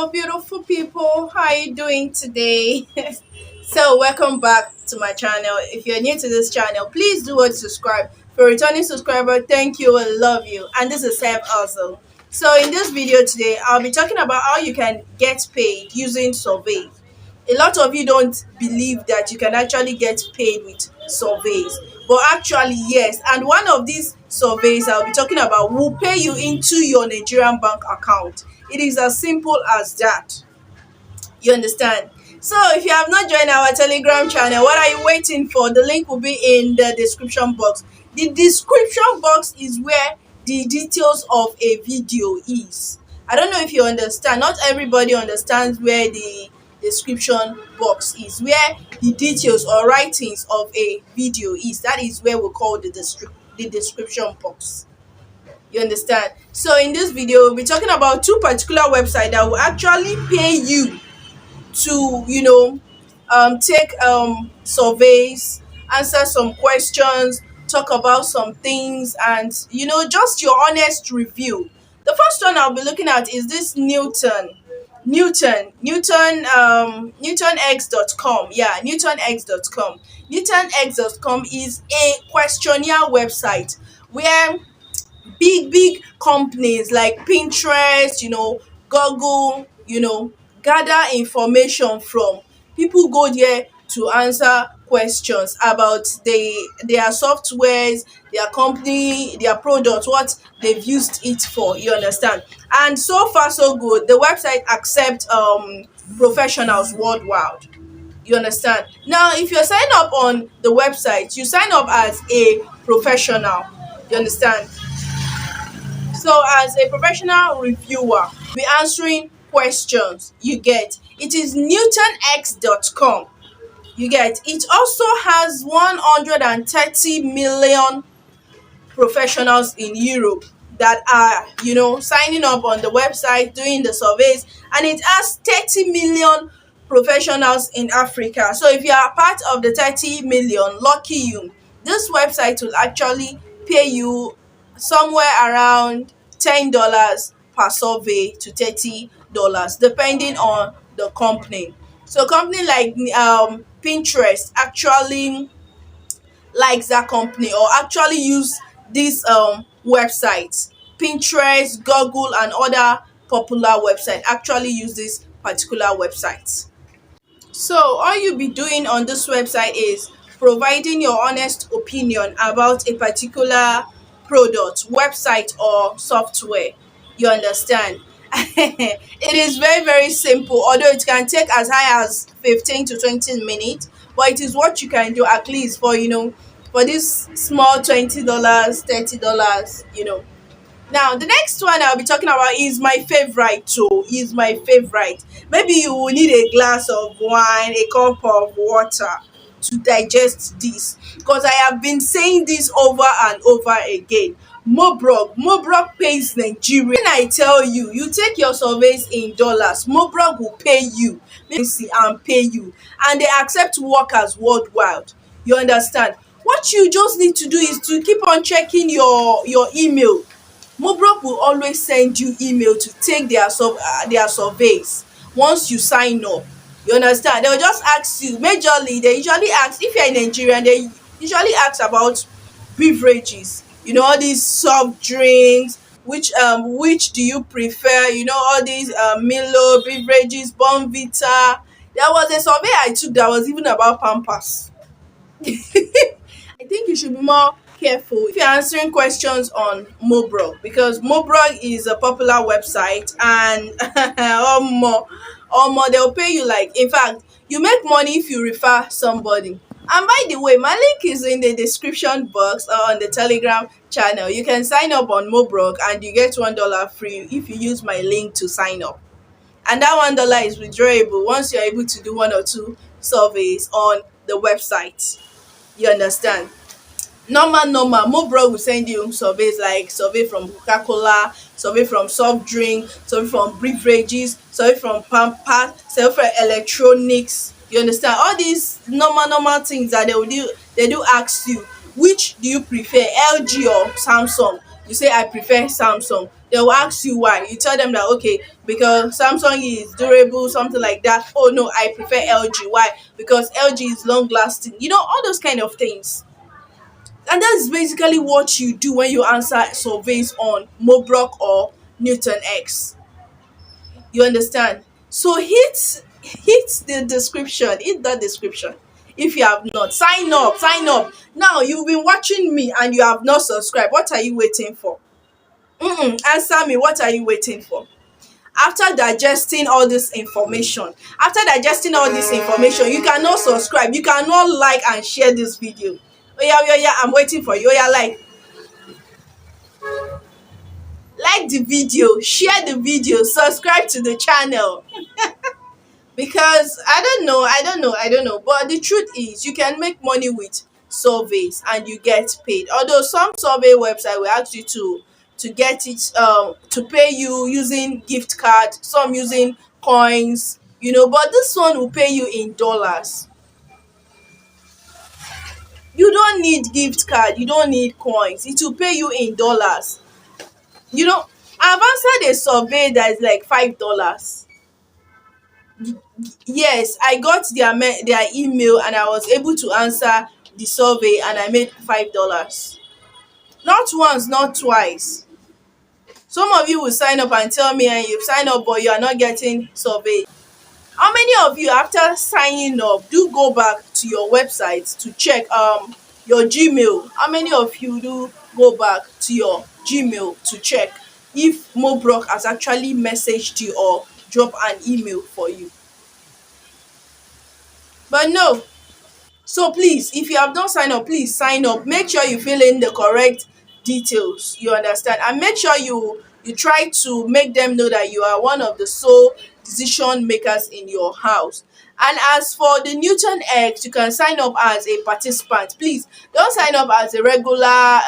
Hello, beautiful people. How are you doing today? So, welcome back to my channel. If you're new to this channel, please do what subscribe. For returning subscriber, thank you and love you. And this is Sam also. So, in this video today, I'll be talking about how you can get paid using surveys. A lot of you don't believe that you can actually get paid with surveys, but actually yes. And one of these surveys I'll be talking about will pay you into your Nigerian bank account. It is as simple as that. You understand? So if you have not joined our Telegram channel, what are you waiting for? The link will be in the description box. The description box is where the details of a video is. I don't know if you understand. Not everybody understands where the description box is, where the details or writings of a video is. That is where we call the description box. You understand? So in this video, we'll be talking about two particular websites that will actually pay you to take surveys, answer some questions, talk about some things, and just your honest review. The first one I'll be looking at is this NewtonX.com. Yeah, NewtonX.com. NewtonX.com is a questionnaire website where big companies like Pinterest, Google, gather information from. People go there to answer questions about their softwares, their company, their product, what they've used it for. You understand? And so far so good. The website accepts professionals worldwide. You understand? Now, if you're signing up on the website, you sign up as a professional. You understand? So, as a professional reviewer, be answering questions. You get it is NewtonX.com. You get it also has 130 million professionals in Europe that are signing up on the website, doing the surveys, and it has 30 million professionals in Africa. So if you are part of the 30 million, lucky you. This website will actually pay you somewhere around $10 per survey to $30, depending on the company. So company like Pinterest actually likes that company, or actually use these websites. Pinterest, Google, and other popular websites actually use this particular website. So all you'll be doing on this website is providing your honest opinion about a particular product, website, or software. You understand? It is very simple, although it can take as high as 15 to 20 minutes, but it is what you can do at least for this small $20, $30. Now, the next one I'll be talking about is my favorite too. Is my favorite. Maybe you will need a glass of wine, a cup of water to digest this, because I have been saying this over and over again. Mobrog pays Nigeria. When I tell you, you take your surveys in dollars, Mobrog will pay you, and pay you, and they accept workers worldwide. You understand? What you just need to do is to keep on checking your email. Mobrog will always send you email to take their surveys once you sign up. You understand? They will just ask you, majorly they usually ask, if you're in Nigeria, they usually ask about beverages, all these soft drinks, which do you prefer, all these Milo beverages, Bonvita. There was a survey I took that was even about Pampers. I think you should be more careful if you're answering questions on Mobrog, because Mobrog is a popular website, and or more they'll pay you, like, in fact, you make money if you refer somebody. And by the way, my link is in the description box or on the Telegram channel. You can sign up on Mobrog and you get $1 free if you use my link to sign up. And that $1 is withdrawable once you're able to do one or two surveys on the website. You understand? Normal Mobrog will send you surveys, like survey from Coca-Cola, survey from soft drink, survey from beverages, survey from Pampers, survey from electronics. You understand? All these normal things that they do ask you, which do you prefer, LG or Samsung? you say I prefer Samsung, they will ask you why. You tell them that okay, because Samsung is durable, something like that. Oh no, I prefer LG. Why? Because LG is long lasting. All those kind of things. And that's basically what you do when you answer surveys on Mobrog or NewtonX. You understand? So hit the description, hit that description. If you have not, sign up, sign up. Now you've been watching me and you have not subscribed. What are you waiting for? Answer me, what are you waiting for? After digesting all this information, you cannot subscribe, you cannot like and share this video. Oh yeah, oh yeah, I'm waiting for you. Oh yeah, like the video, share the video, subscribe to the channel. Because I don't know, but the truth is you can make money with surveys and you get paid. Although some survey website will ask you to get it to pay you using gift card, some using coins, but this one will pay you in dollars. You don't need gift card, you don't need coins, it will pay you in dollars. I've answered a survey that is like $5. Yes, I got their email and I was able to answer the survey and I made $5. Not once, not twice. Some of you will sign up and tell me and you've signed up but you are not getting survey. How many of you after signing up do go back to your website to check your Gmail? How many of you do go back to your Gmail to check if Mobrog has actually messaged you or drop an email for you? But no. So please, if you have not signed up, please sign up. Make sure you fill in the correct details. You understand? And make sure you try to make them know that you are one of the sole decision makers in your house. And as for the Newton X, you can sign up as a participant. Please don't sign up as a regular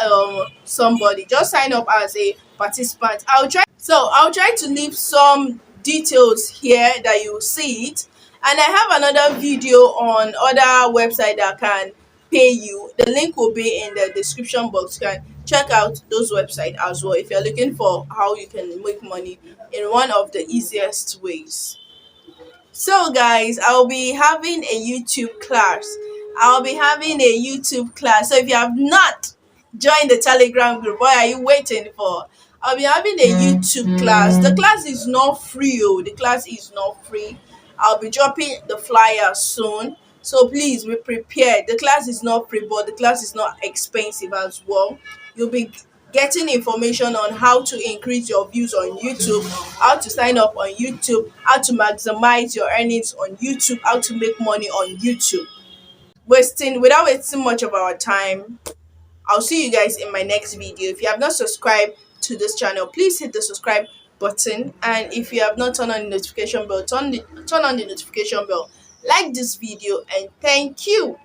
somebody. Just sign up as a participant. I'll try to leave some details here that you see it. And I have another video on other website that can pay you. The link will be in the description box. You can check out those websites as well if you're looking for how you can make money in one of the easiest ways. So guys, I'll be having a YouTube class. So if you have not joined the Telegram group, what are you waiting for? I'll be having a YouTube class. The class is not free. The class is not free. I'll be dropping the flyer soon. So please be prepared. The class is not free, but the class is not expensive as well. You'll be getting information on how to increase your views on YouTube, how to sign up on YouTube, how to maximize your earnings on YouTube, how to make money on YouTube. Without wasting much of our time, I'll see you guys in my next video. If you have not subscribed to this channel, please hit the subscribe button, and if you have not turned on the notification bell, turn on the notification bell. Like this video and thank you.